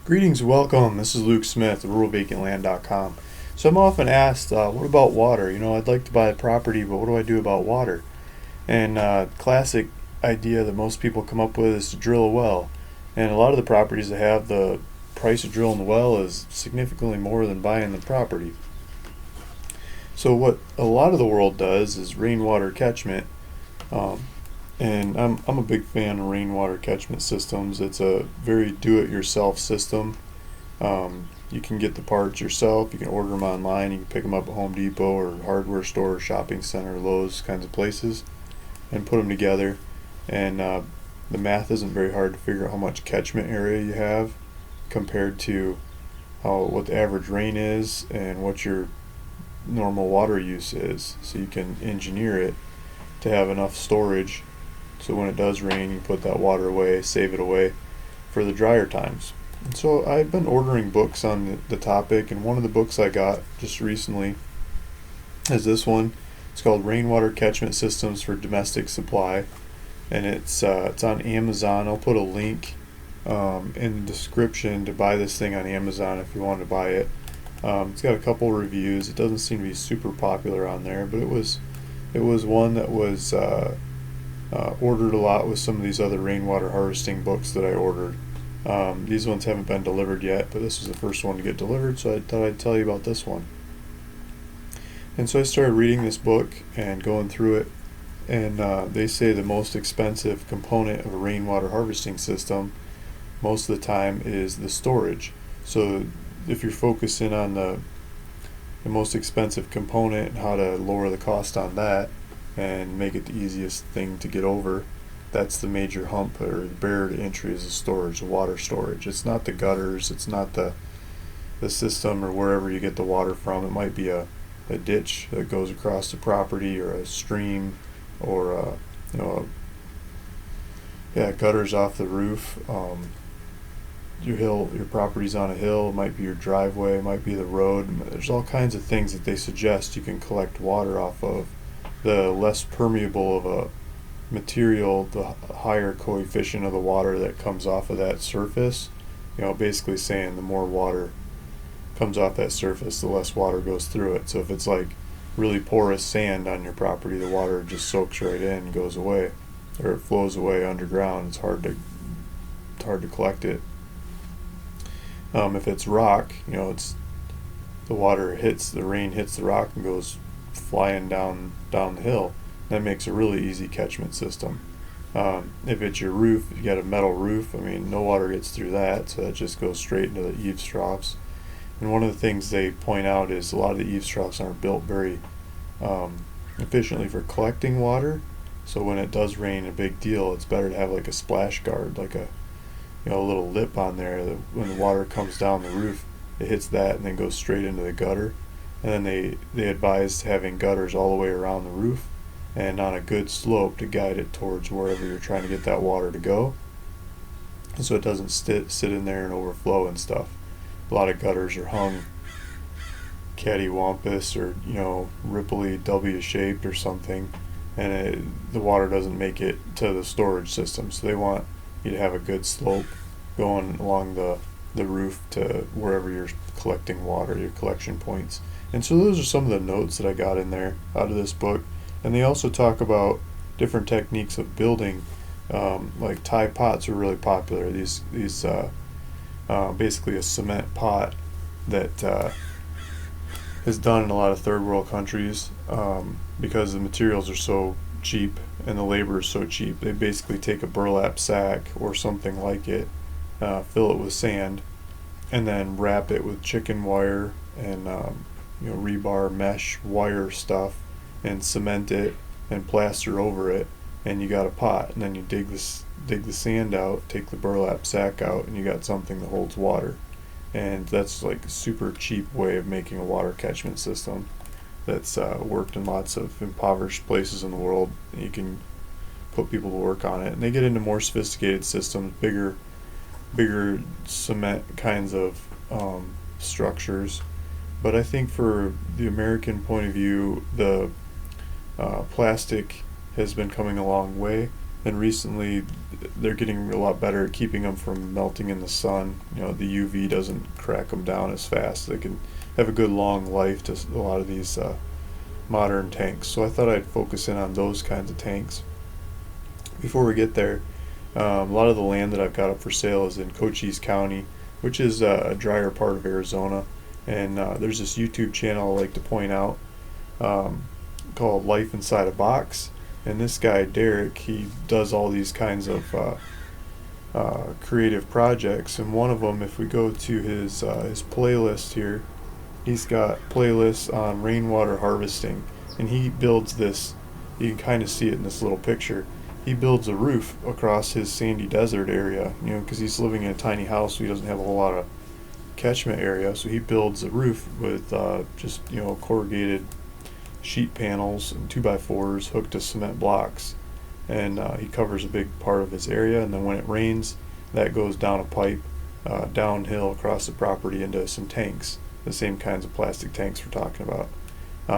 Greetings, welcome. This is Luke Smith, ruralvacantland.com. So I'm often asked, what about water? I'd like to buy a property, but what do I do about water? And classic idea that most people come up with is to drill a well. And a lot of the properties that have the price of drilling the well is significantly more than buying the property. So what a lot of the world does is rainwater catchment. Um, and I'm a big fan of rainwater catchment systems. It's a very do-it-yourself system. You can get the parts yourself. You can order them online. You can pick them up at Home Depot or hardware store, shopping center, Lowe's kinds of places, and put them together. And the math isn't very hard to figure out how much catchment area you have compared to what the average rain is and what your normal water use is. So you can engineer it to have enough storage so when it does rain you put that water away, save it away for the drier times. And so I've been ordering books on the topic, and one of the books I got just recently is this one. It's called Rainwater Catchment Systems for Domestic Supply, and it's on Amazon. I'll put a link in the description to buy this thing on Amazon if you want to buy it. It's got a couple reviews. It doesn't seem to be super popular on there, but it was one that was ordered a lot with some of these other rainwater harvesting books that I ordered. These ones haven't been delivered yet, but this was the first one to get delivered, so I thought I'd tell you about this one. And so I started reading this book and going through it, and they say the most expensive component of a rainwater harvesting system most of the time is the storage. So if you're focusing on the most expensive component and how to lower the cost on that and make it the easiest thing to get over, that's the major hump or the barrier to entry is the storage, the water storage. It's not the gutters, it's not the system or wherever you get the water from. It might be a ditch that goes across the property or a stream or gutters off the roof. Your property's on a hill, it might be your driveway, it might be the road. There's all kinds of things that they suggest you can collect water off of. The less permeable of a material, the higher coefficient of the water that comes off of that surface. Basically saying the more water comes off that surface, the less water goes through it. So if it's like really porous sand on your property, the water just soaks right in and goes away, or it flows away underground. It's hard to collect it. If it's rock, it's the rain hits the rock and goes flying down the hill. That makes a really easy catchment system. If it's your roof, if you got a metal roof, no water gets through that, so that just goes straight into the eaves troughs. And one of the things they point out is a lot of the eaves troughs aren't built very efficiently for collecting water. So when it does rain a big deal, it's better to have like a splash guard, like a little lip on there that when the water comes down the roof, it hits that and then goes straight into the gutter. And then they advise having gutters all the way around the roof and on a good slope to guide it towards wherever you're trying to get that water to go, so it doesn't sit in there and overflow and stuff. A lot of gutters are hung cattywampus or ripply W-shaped or something, and the water doesn't make it to the storage system. So they want you to have a good slope going along the roof to wherever you're collecting water, your collection points. And so those are some of the notes that I got in there out of this book. And they also talk about different techniques of building, like tie pots are really popular. These basically a cement pot that is done in a lot of third world countries because the materials are so cheap and the labor is so cheap. They basically take a burlap sack or something like it, fill it with sand, and then wrap it with chicken wire and rebar mesh wire stuff and cement it and plaster over it, and you got a pot. And then you dig the sand out, take the burlap sack out, and you got something that holds water. And that's like a super cheap way of making a water catchment system that's worked in lots of impoverished places in the world. You can put people to work on it, and they get into more sophisticated systems, bigger cement kinds of structures. But I think for the American point of view, the plastic has been coming a long way, and recently they're getting a lot better at keeping them from melting in the sun. The UV doesn't crack them down as fast. They can have a good long life to a lot of these modern tanks. So I thought I'd focus in on those kinds of tanks. Before we get there, a lot of the land that I've got up for sale is in Cochise County, which is a drier part of Arizona. And there's this YouTube channel I like to point out called Life Inside a Box. And this guy, Derek, he does all these kinds of creative projects. And one of them, if we go to his playlist here, he's got playlists on rainwater harvesting. And he builds this, you can kind of see it in this little picture. He builds a roof across his sandy desert area, because he's living in a tiny house, so he doesn't have a whole lot of catchment area. So he builds a roof with just corrugated sheet panels and 2x4s hooked to cement blocks, and he covers a big part of his area. And then when it rains, that goes down a pipe downhill across the property into some tanks, the same kinds of plastic tanks we're talking about.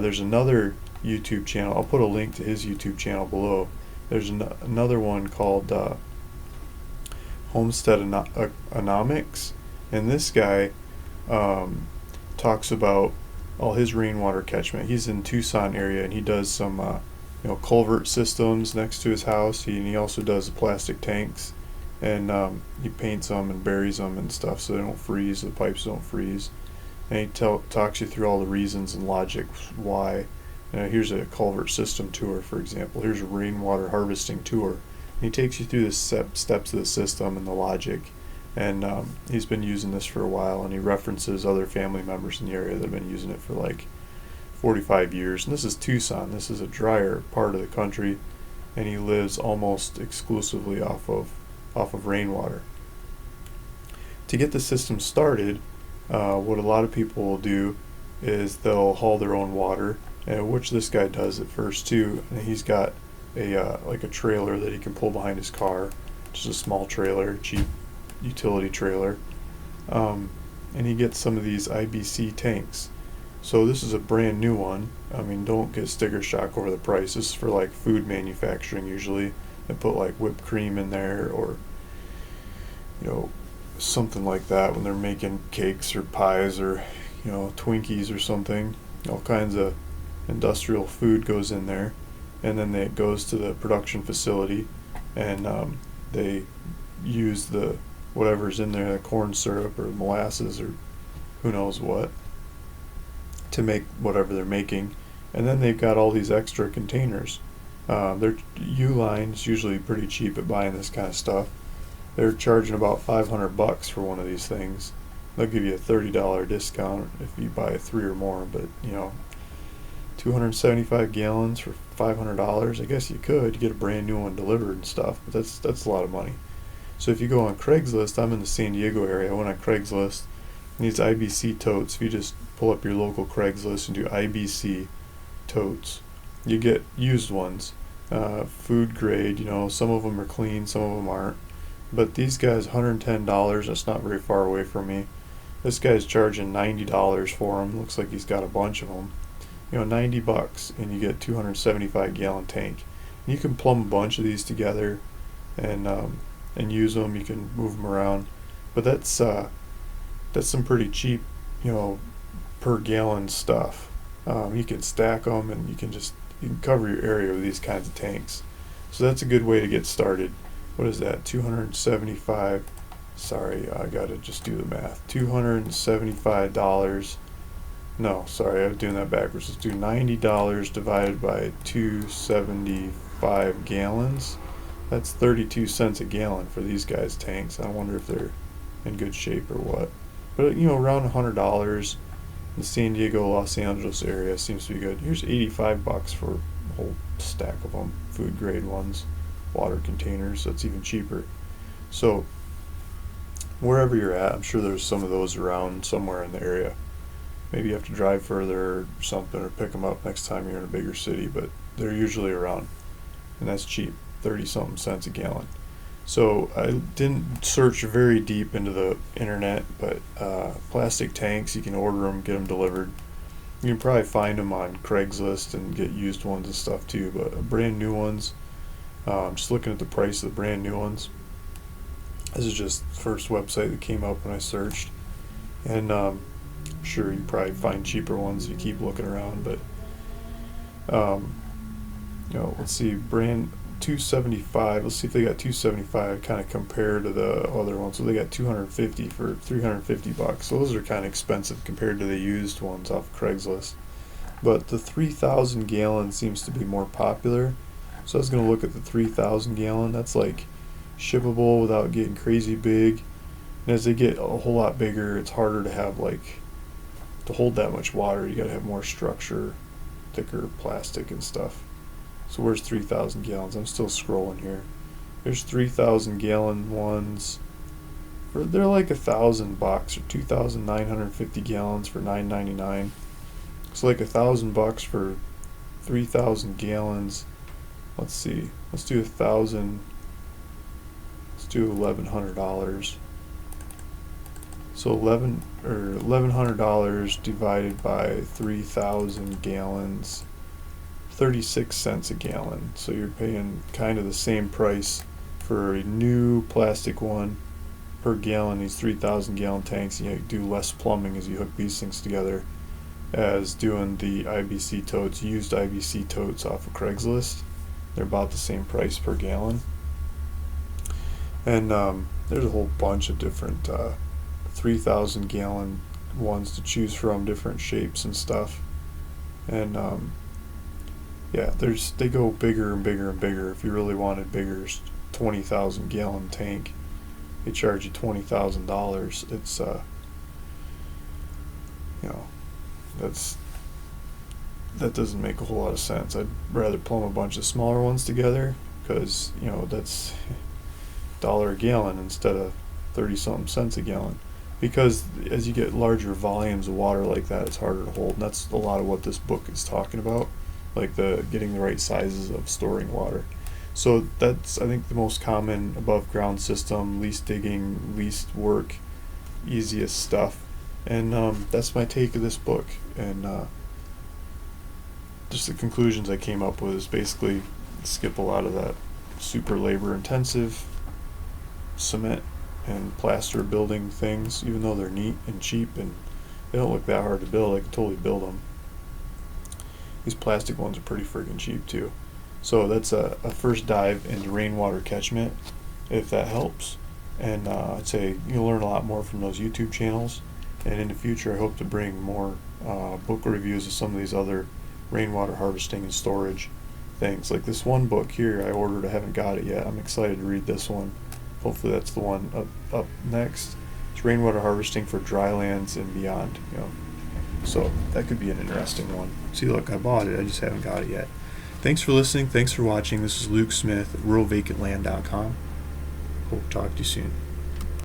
There's another YouTube channel. I'll put a link to his YouTube channel below. There's another one called Homestead Economics, and this guy talks about all his rainwater catchment. He's in Tucson area, and he does some culvert systems next to his house. He also does the plastic tanks, and he paints them and buries them and stuff so they don't freeze, the pipes don't freeze. And he talks you through all the reasons and logic why. Here's a culvert system tour, for example. Here's a rainwater harvesting tour. And he takes you through the steps of the system and the logic. And he's been using this for a while, and he references other family members in the area that have been using it for like 45 years. And this is Tucson. This is a drier part of the country, and he lives almost exclusively off of rainwater. To get the system started, what a lot of people will do is they'll haul their own water, which this guy does at first too. And he's got like a trailer that he can pull behind his car, just a small trailer, cheap utility trailer, and he gets some of these IBC tanks. So this is a brand new one. I mean, don't get sticker shock over the price. This is for like food manufacturing usually. They put like whipped cream in there, or something like that when they're making cakes or pies or Twinkies or something. All kinds of industrial food goes in there, and then it goes to the production facility, and they use the whatever's in there, the corn syrup or molasses or who knows what, to make whatever they're making. And then they've got all these extra containers. Their U-line's usually pretty cheap at buying this kind of stuff. They're charging about $500 for one of these things. They'll give you a $30 discount if you buy 3 or more, but 275 gallons for $500. I guess you could get a brand new one delivered and stuff, but that's a lot of money. So if you go on Craigslist, I'm in the San Diego area. I went on Craigslist. These IBC totes, if you just pull up your local Craigslist and do IBC totes, you get used ones, food grade. Some of them are clean, some of them aren't. But these guys, $110. That's not very far away from me. This guy's charging $90 for them. Looks like he's got a bunch of them. $90, and you get a 275 gallon tank. And you can plumb a bunch of these together, and use them. You can move them around, but that's some pretty cheap, per gallon stuff. You can stack them, and you can cover your area with these kinds of tanks. So that's a good way to get started. What is that? 275. Sorry, I gotta just do the math. $275. No, sorry, I was doing that backwards. Let's do $90 divided by 275 gallons. That's 32 cents a gallon for these guys' tanks. I wonder if they're in good shape or what. But around $100. The San Diego, Los Angeles area seems to be good. Here's $85 for a whole stack of them, food grade ones, water containers. That's even cheaper. So wherever you're at, I'm sure there's some of those around somewhere in the area. Maybe you have to drive further or something, or pick them up next time you're in a bigger city, but they're usually around, and that's cheap, 30-something cents a gallon. So I didn't search very deep into the internet, but plastic tanks, you can order them, get them delivered. You can probably find them on Craigslist and get used ones and stuff too, but brand new ones, Just looking at the price of the brand new ones. This is just the first website that came up when I searched, and I'm sure you probably find cheaper ones if you keep looking around. But let's see, brand 275. Let's see if they got 275 kind of compared to the other ones. So they got 250 for $350. So those are kind of expensive compared to the used ones off Craigslist. But the 3,000 gallon seems to be more popular. So I was going to look at the 3,000 gallon. That's like shippable without getting crazy big. And as they get a whole lot bigger, it's harder to have to hold that much water. You got to have more structure, thicker plastic and stuff. So where's 3,000 gallons? I'm still scrolling here. There's 3,000 gallon ones. They're like $1,000 or 2,950 gallons for $9.99. So like $1,000 for 3,000 gallons. Let's see. Let's do 1,000. Let's do $1,100. So $1,100 divided by 3,000 gallons. 36 cents a gallon. So you're paying kind of the same price for a new plastic one per gallon. These 3,000 gallon tanks, you do less plumbing as you hook these things together, as doing the IBC totes, used IBC totes off of Craigslist. They're about the same price per gallon. And there's a whole bunch of different 3,000 gallon ones to choose from, different shapes and stuff. And yeah, they go bigger and bigger and bigger. If you really wanted bigger, 20,000 gallon tank, they charge you $20,000. It's that doesn't make a whole lot of sense. I'd rather plumb a bunch of smaller ones together, because that's $1 a gallon instead of 30-something cents a gallon. Because as you get larger volumes of water like that, it's harder to hold, and that's a lot of what this book is talking about, like getting the right sizes of storing water. So that's, I think, the most common above ground system, least digging, least work, easiest stuff. And that's my take of this book. And just the conclusions I came up with is basically skip a lot of that super labor intensive cement and plaster building things, even though they're neat and cheap and they don't look that hard to build. I can totally build them. These plastic ones are pretty friggin' cheap too. So that's a first dive into rainwater catchment, if that helps. And I'd say you'll learn a lot more from those YouTube channels. And in the future, I hope to bring more book reviews of some of these other rainwater harvesting and storage things. Like this one book here I ordered, I haven't got it yet. I'm excited to read this one. Hopefully that's the one up next. It's rainwater harvesting for dry lands and beyond. So that could be an interesting one. See, look, I bought it. I just haven't got it yet. Thanks for listening. Thanks for watching. This is Luke Smith at ruralvacantland.com. Hope to talk to you soon.